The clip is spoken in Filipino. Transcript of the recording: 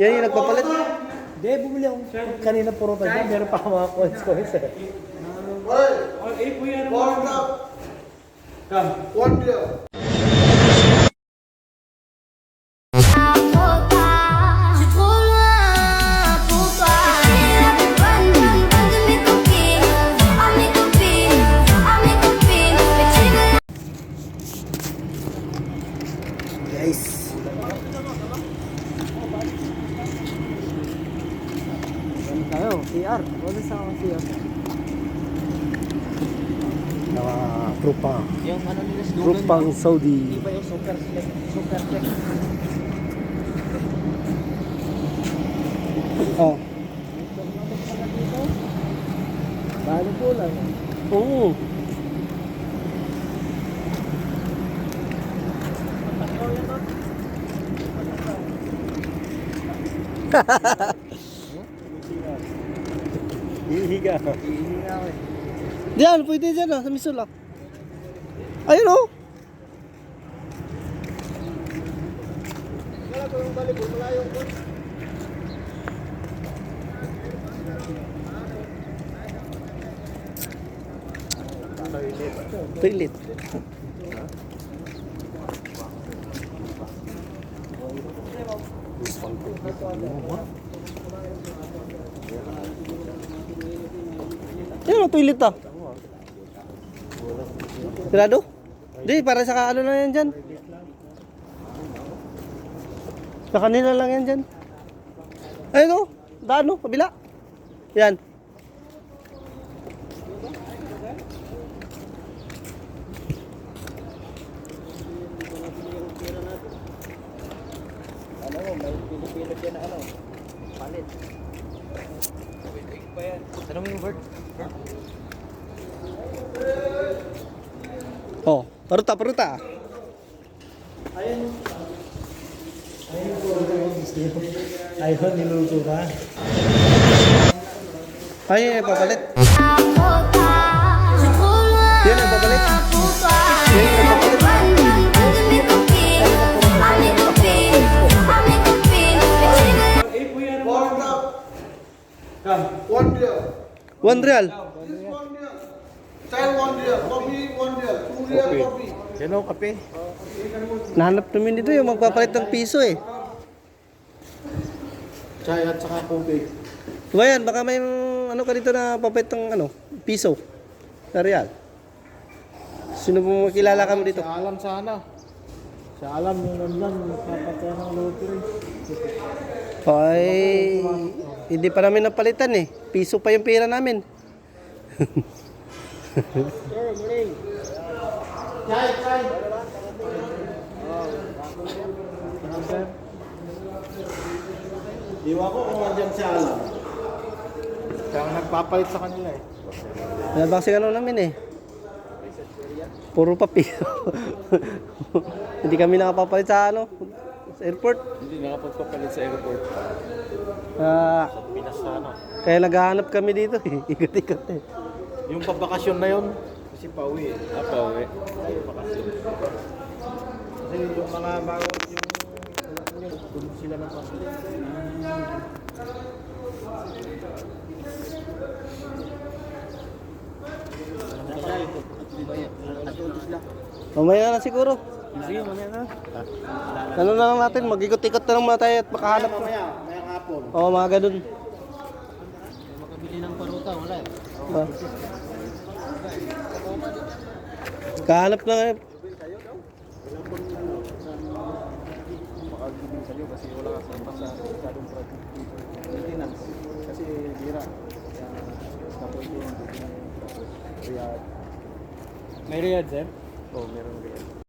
Yan yung nagpapalit. Hindi, bumili ako. Kanina puro pa dyan. Meron pa ako mga coins eh. One beer. Guys. Ganun tayo, CR. Wala sa ako CR. Trupa. Yung ano nila sa Trupang Saudi. Iba yung super select. Super select. Oh. Balo po lang. Oo. Hihiga. Hihinga ako eh. Diyan, pwede dyan sa misol lang. Ayun o. Wala ko yung balik, wala yung Toilet. Ayun o, toilet ah. Sirado? Di, para sa ano lang yan dyan. Sa kanila lang yan dyan. Ayun o, daan o, kabila. Yan. Ano mo, may Pilipino dyan na ano. Palit. Tanong mo yung bird. Oh, paruta, paruta. Ayun, niluto ka. Ay, papalit. Yan ang papalit. Yan ang papalit. one beer. 1 real. This one beer. Child one beer. Coffee one beer. 2 real coffee. Yan o, kape. Nahanap namin dito yung magpapalit ng piso eh. Chai at saka coffee. Diba yan, baka may ano ka dito na papalit ng ano, piso. Na real. Sino po makilala kami dito? Sa alam sana. Sa alam yung nandan, magpapataya ng lottery. Ay, hindi pa namin napalitan eh. Piso pa yung pera namin. Sir, morning. Chai, chai. Sir. Iwa ko kung andyan si Alam. Kaya nagpapalit sa kanila eh. Yan ba kasi ano namin eh. Puro pa piso. Hindi kami nakapapalit sa ano, sa airport. Hindi nakapagpapalit sa airport. Pinas na ano. Kaya naghahanap kami dito eh. Ikot-ikot eh. Yung pabakasyon na yun, kasi pauwi eh. Pauwi. Ay, bakasyon. Kasi yung mga bago, yung doon sila na pasok. Mamaya na siguro. Sige, mamaya na. Ano na lang natin, mag-ikot-ikot na lang muna tayo at makahanap. Mamaya hapon. Oo, mga ganun. Makabili ng paruta, wala eh. Ah. Kahanap na ngayon. Makagibing sa'yo kasi wala ka sa masyadong maintenance. Kasi bira. May Riyadh, sir? Oo, meron Riyadh.